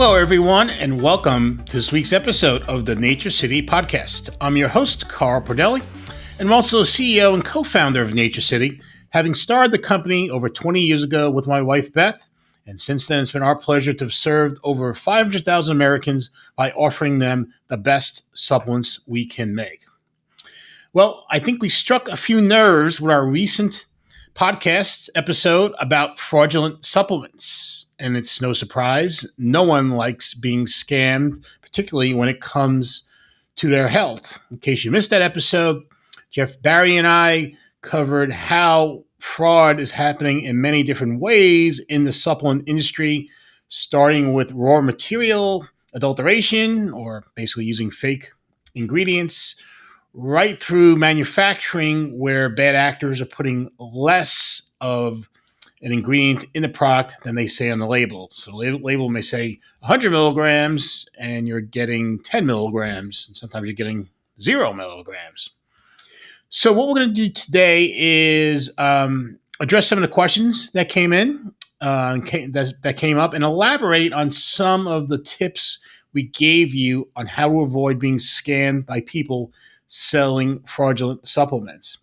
Hello, everyone, and welcome to this week's episode of the NatureCity podcast. I'm your host, Carl Pordelli, and I'm also CEO and co-founder of NatureCity, having started the company over 20 years ago with my wife, Beth. And since then, it's been our pleasure to have served over 500,000 Americans by offering them the best supplements we can make. Well, I think we struck a few nerves with our recent podcast episode about fraudulent supplements. And it's no surprise, no one likes being scammed, particularly when it comes to their health. In case you missed that episode, Jeff Barrie and I covered how fraud is happening in many different ways in the supplement industry, starting with raw material adulteration, or basically using fake ingredients, right through manufacturing, where bad actors are putting less of an ingredient in the product than they say on the label. So the label may say 100 milligrams and you're getting 10 milligrams, and sometimes you're getting 0 milligrams. So what we're going to do today is address some of the questions that came in, that came up, and elaborate on some of the tips we gave you on how to avoid being scammed by people selling fraudulent supplements.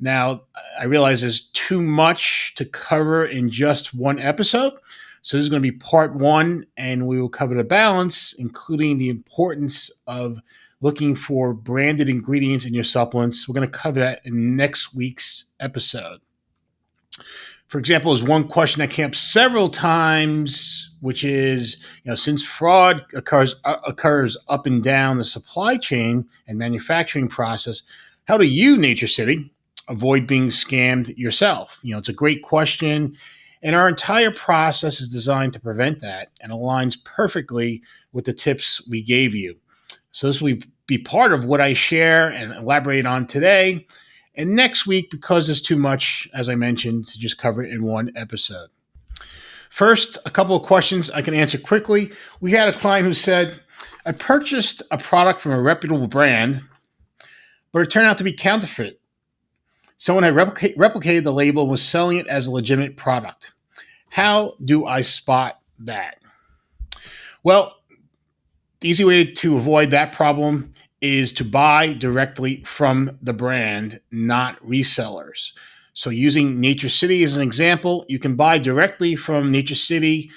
Now, I realize there's too much to cover in just one episode. So this is going to be part one, and we will cover the balance, including the importance of looking for branded ingredients in your supplements. We're going to cover that in next week's episode. For example, there's one question that came up several times, which is, since fraud occurs up and down the supply chain and manufacturing process, how do you, NatureCity, avoid being scammed yourself? It's a great question, and our entire process is designed to prevent that and aligns perfectly with the tips we gave you. So this will be part of what I share and elaborate on today. And next week, because there's too much, as I mentioned, to just cover it in one episode. First, a couple of questions I can answer quickly. We had a client who said, I purchased a product from a reputable brand, but it turned out to be counterfeit. Someone had replicated the label and was selling it as a legitimate product. How do I spot that? Well, the easy way to avoid that problem is to buy directly from the brand, not resellers. So using NatureCity as an example, you can buy directly from NatureCity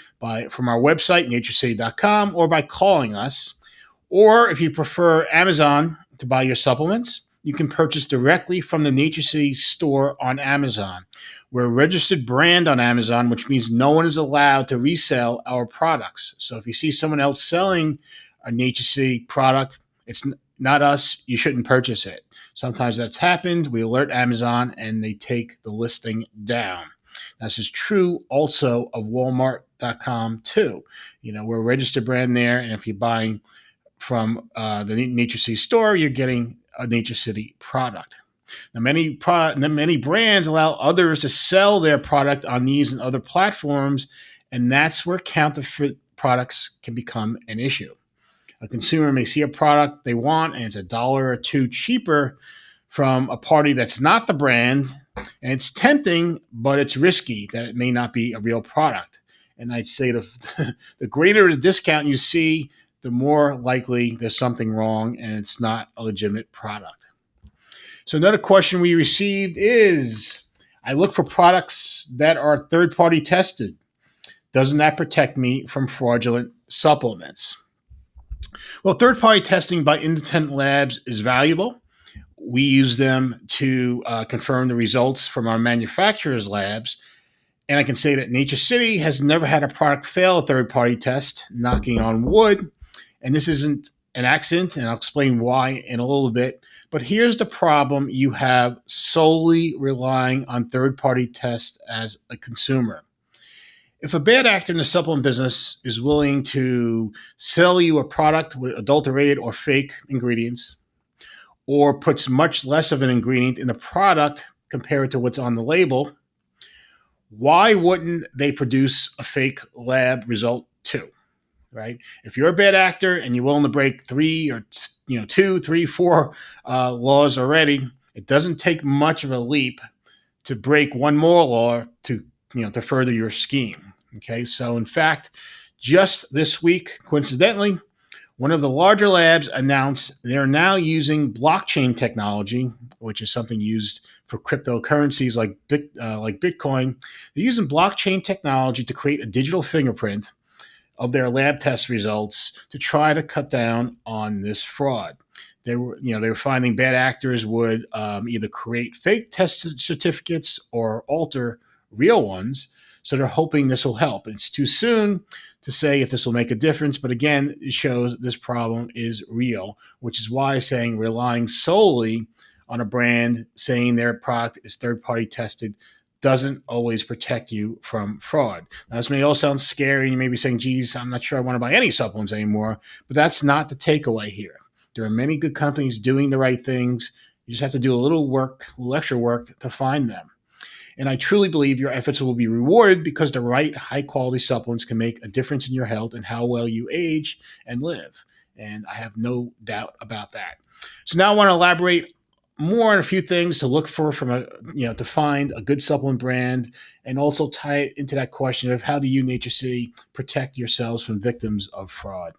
from our website, naturecity.com, or by calling us. Or if you prefer Amazon to buy your supplements, you can purchase directly from the NatureCity store on Amazon. We're a registered brand on Amazon, which means no one is allowed to resell our products. So if you see someone else selling a NatureCity product, it's not us, you shouldn't purchase it. Sometimes that's happened. We alert Amazon and they take the listing down. This is true also of Walmart.com too. We're a registered brand there, and if you're buying from the NatureCity store, you're getting a NatureCity product. Now, many brands allow others to sell their product on these and other platforms, and that's where counterfeit products can become an issue. A consumer may see a product they want and it's $1 or $2 cheaper from a party that's not the brand, and it's tempting, but it's risky that it may not be a real product. And I'd say the greater the discount you see, the more likely there's something wrong and it's not a legitimate product. So another question we received is, I look for products that are third-party tested. Doesn't that protect me from fraudulent supplements? Well, third-party testing by independent labs is valuable. We use them to confirm the results from our manufacturers' labs. And I can say that NatureCity has never had a product fail a third-party test, knocking on wood. And this isn't an accident, and I'll explain why in a little bit. But here's the problem you have solely relying on third-party tests as a consumer. If a bad actor in the supplement business is willing to sell you a product with adulterated or fake ingredients, or puts much less of an ingredient in the product compared to what's on the label, why wouldn't they produce a fake lab result too? Right? If you're a bad actor and you're willing to break 3 or 2, 3, 4 laws already, it doesn't take much of a leap to break one more law to further your scheme. Okay, so in fact, Just this week, coincidentally, one of the larger labs announced they're now using blockchain technology, which is something used for cryptocurrencies like Bitcoin. They're using blockchain technology to create a digital fingerprint of their lab test results to try to cut down on this fraud. They were finding bad actors would either create fake test certificates or alter real ones. So they're hoping this will help. It's too soon to say if this will make a difference, but again, it shows this problem is real, which is why saying relying solely on a brand saying their product is third-party tested doesn't always protect you from fraud. Now, this may all sound scary. You may be saying, geez, I'm not sure I want to buy any supplements anymore, but that's not the takeaway here. There are many good companies doing the right things. You just have to do a little extra work to find them. And I truly believe your efforts will be rewarded because the right high quality supplements can make a difference in your health and how well you age and live. And I have no doubt about that. So now I want to elaborate more on a few things to look for to find a good supplement brand, and also tie it into that question of how do you, NatureCity, protect yourselves from victims of fraud.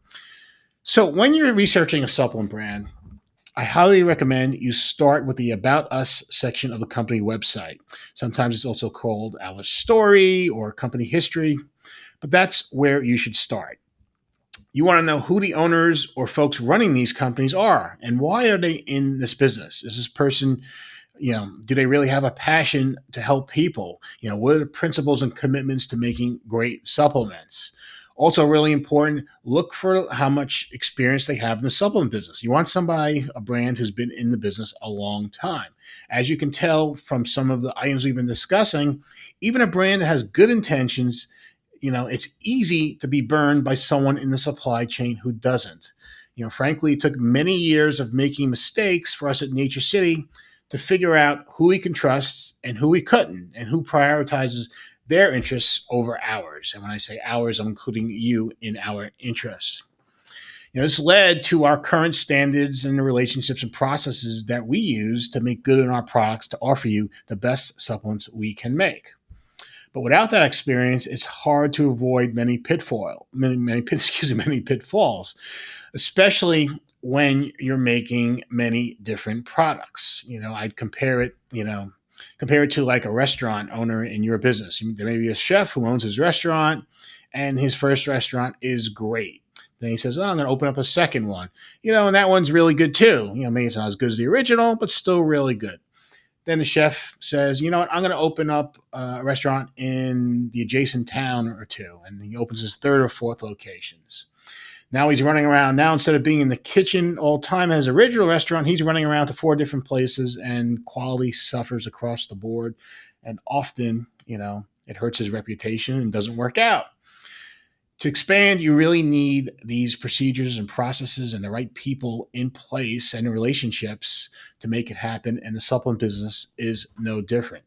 So when you're researching a supplement brand, I highly recommend you start with the About Us section of the company website. Sometimes it's also called Our Story or Company History, but that's where you should start. You want to know who the owners or folks running these companies are and why are they in this business? Is this person, do they really have a passion to help people? What are the principles and commitments to making great supplements? Also, really important, look for how much experience they have in the supplement business. You want a brand who's been in the business a long time. As you can tell from some of the items we've been discussing, even a brand that has good intentions, it's easy to be burned by someone in the supply chain who doesn't. Frankly, it took many years of making mistakes for us at NatureCity to figure out who we can trust and who we couldn't, and who prioritizes their interests over ours. And when I say ours, I'm including you in our interests. This led to our current standards and the relationships and processes that we use to make good on our products to offer you the best supplements we can make. But without that experience, it's hard to avoid many pitfalls, especially when you're making many different products. I'd compare it to like a restaurant owner in your business. There may be a chef who owns his restaurant and his first restaurant is great. Then he says, I'm going to open up a second one, and that one's really good too. Maybe it's not as good as the original, but still really good. Then the chef says, I'm going to open up a restaurant in the adjacent town or two. And he opens his third or fourth locations. Now he's running around. Now, instead of being in the kitchen all the time at his original restaurant, he's running around to 4 different places, and quality suffers across the board. And often, it hurts his reputation and doesn't work out. To expand, you really need these procedures and processes and the right people in place and relationships to make it happen. And the supplement business is no different.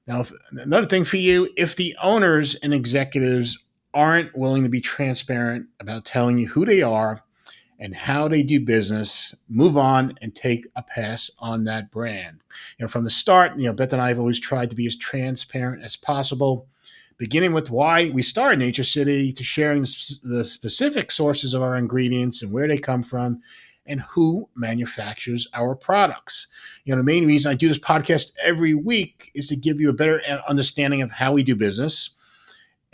Now, another thing for you, if the owners and executives aren't willing to be transparent about telling you who they are and how they do business, move on and take a pass on that brand. From the start, Beth and I have always tried to be as transparent as possible, beginning with why we started NatureCity, to sharing the specific sources of our ingredients and where they come from and who manufactures our products. The main reason I do this podcast every week is to give you a better understanding of how we do business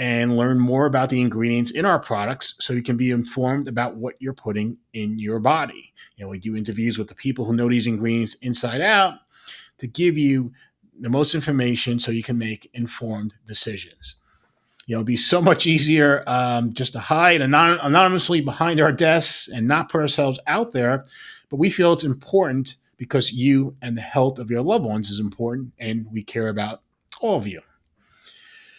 and learn more about the ingredients in our products so you can be informed about what you're putting in your body. We do interviews with the people who know these ingredients inside out to give you the most information so you can make informed decisions. It'd be so much easier just to hide anonymously behind our desks and not put ourselves out there. But we feel it's important because you and the health of your loved ones is important, and we care about all of you.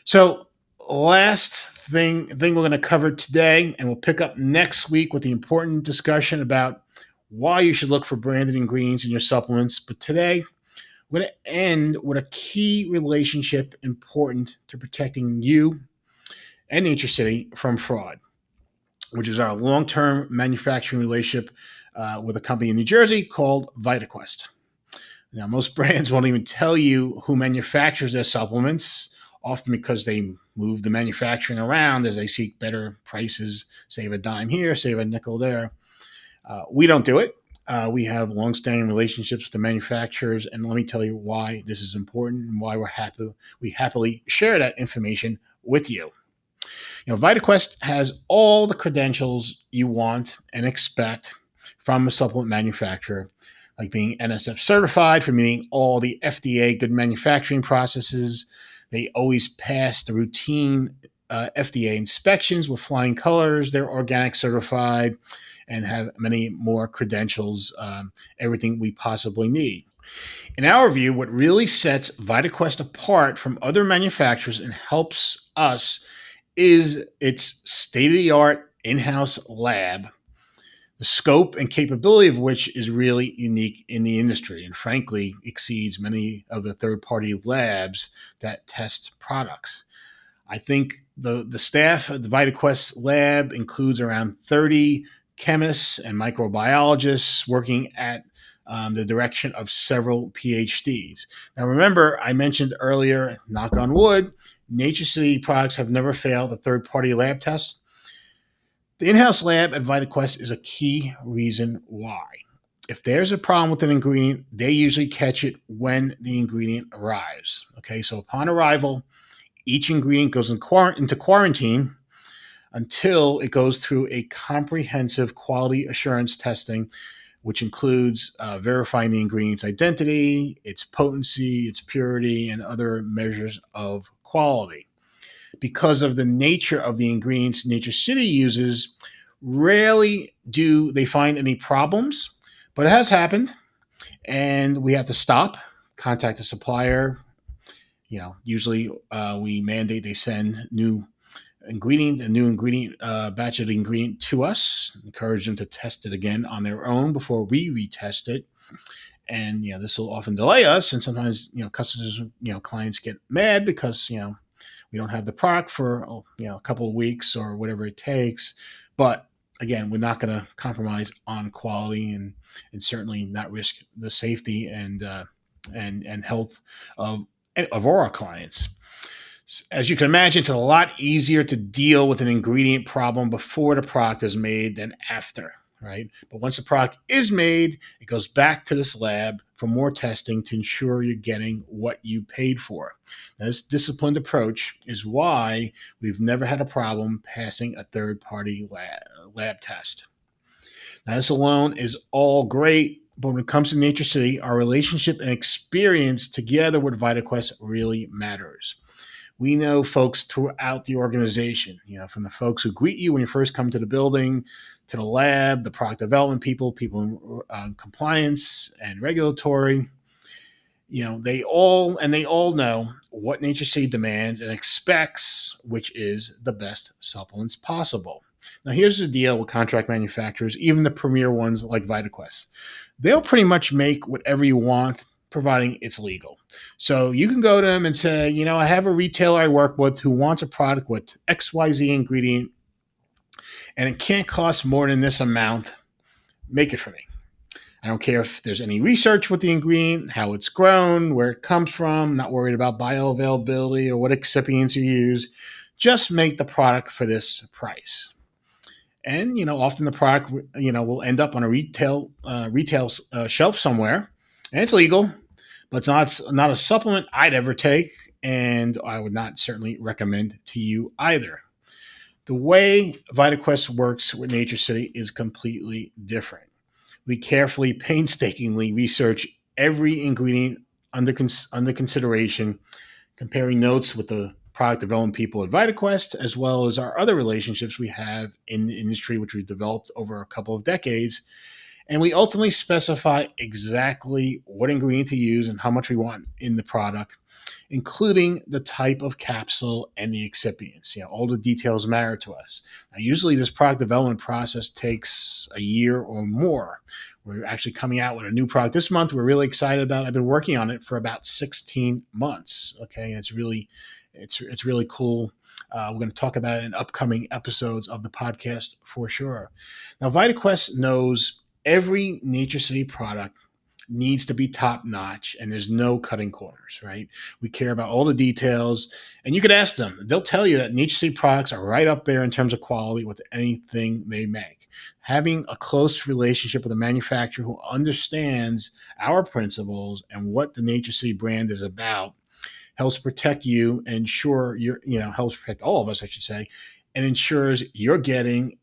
So last thing we're going to cover today, and we'll pick up next week with the important discussion about why you should look for branded ingredients in your supplements. But today, we're going to end with a key relationship important to protecting you and NatureCity from fraud, which is our long-term manufacturing relationship with a company in New Jersey called VitaQuest. Now, most brands won't even tell you who manufactures their supplements. often because they move the manufacturing around as they seek better prices, save a dime here, save a nickel there. We don't do it. We have longstanding relationships with the manufacturers, and let me tell you why this is important and why we happily share that information with you. VitaQuest has all the credentials you want and expect from a supplement manufacturer, like being NSF certified for meeting all the FDA good manufacturing processes. They always pass the routine FDA inspections with flying colors. They're organic certified and have many more credentials, everything we possibly need. In our view, what really sets VitaQuest apart from other manufacturers and helps us is its state of the art in house lab, the scope and capability of which is really unique in the industry and frankly exceeds many of the third party labs that test products. I think the staff at the VitaQuest lab includes around 30 chemists and microbiologists working at the direction of several PhDs. Now, remember, I mentioned earlier, knock on wood, NatureCity products have never failed a third-party lab test. The in-house lab at VitaQuest is a key reason why. If there's a problem with an ingredient, they usually catch it when the ingredient arrives. Okay, so upon arrival, each ingredient goes into quarantine until it goes through a comprehensive quality assurance testing, which includes verifying the ingredient's identity, its potency, its purity, and other measures of quality. Because of the nature of the ingredients NatureCity uses, rarely do they find any problems, but it has happened, and we have to stop, contact the supplier. Usually we mandate they send a new ingredient batch of the ingredient to us, encourage them to test it again on their own before we retest it. And this will often delay us, and sometimes customers, clients get mad because we don't have the product for a couple of weeks or whatever it takes. But again, we're not going to compromise on quality and certainly not risk the safety and health of our clients. As you can imagine, it's a lot easier to deal with an ingredient problem before the product is made than after, right? But once the product is made, it goes back to this lab for more testing to ensure you're getting what you paid for. Now, this disciplined approach is why we've never had a problem passing a third-party lab test. Now, this alone is all great, but when it comes to NatureCity, our relationship and experience together with VitaQuest really matters. We know folks throughout the organization, from the folks who greet you when you first come to the building, to the lab, the product development people in compliance and regulatory. They all know what NatureCity demands and expects, which is the best supplements possible. Now, here's the deal with contract manufacturers, even the premier ones like VitaQuest. They'll pretty much make whatever you want, providing it's legal. So you can go to them and say, I have a retailer I work with who wants a product with XYZ ingredient, and it can't cost more than this amount. Make it for me. I don't care if there's any research with the ingredient, how it's grown, where it comes from, not worried about bioavailability or what excipients you use. Just make the product for this price. And, often the product, will end up on a retail shelf somewhere, and it's legal, but it's not a supplement I'd ever take, and I would not certainly recommend to you either. The way VitaQuest works with NatureCity is completely different. We carefully, painstakingly research every ingredient under consideration, comparing notes with the product development people at VitaQuest, as well as our other relationships we have in the industry, which we've developed over a couple of decades. And we ultimately specify exactly what ingredient to use and how much we want in the product, including the type of capsule and the excipients. All the details matter to us. Now, usually this product development process takes a year or more. We're actually coming out with a new product this month. We're really excited about it. I've been working on it for about 16 months. Okay, and it's really cool. We're going to talk about it in upcoming episodes of the podcast for sure. Now, VitaQuest knows every NatureCity product needs to be top notch, and there's no cutting corners, right? We care about all the details, and you could ask them. They'll tell you that NatureCity products are right up there in terms of quality with anything they make. Having a close relationship with a manufacturer who understands our principles and what the NatureCity brand is about helps protect you and ensure helps protect all of us, I should say, and ensures you're getting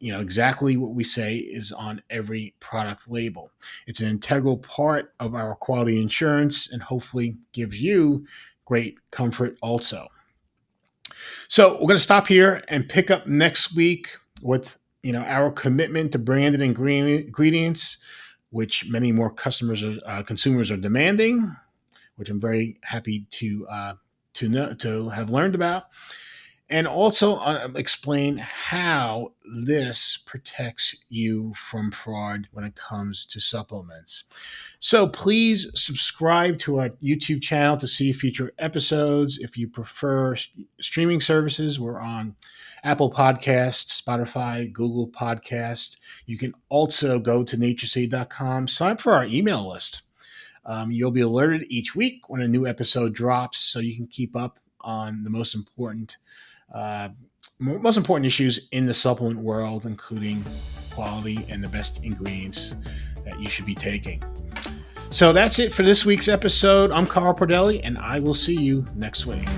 exactly what we say is on every product label. It's an integral part of our quality insurance and hopefully gives you great comfort also. So we're going to stop here and pick up next week with our commitment to branded ingredients, which many more consumers are demanding, which I'm very happy to have learned about, and also explain how this protects you from fraud when it comes to supplements. So please subscribe to our YouTube channel to see future episodes. If you prefer streaming services, we're on Apple Podcasts, Spotify, Google Podcasts. You can also go to NatureCity.com, sign up for our email list. You'll be alerted each week when a new episode drops, so you can keep up on the most important issues in the supplement world, including quality and the best ingredients that you should be taking. So that's it for this week's episode. I'm Carl Pordelli, and I will see you next week.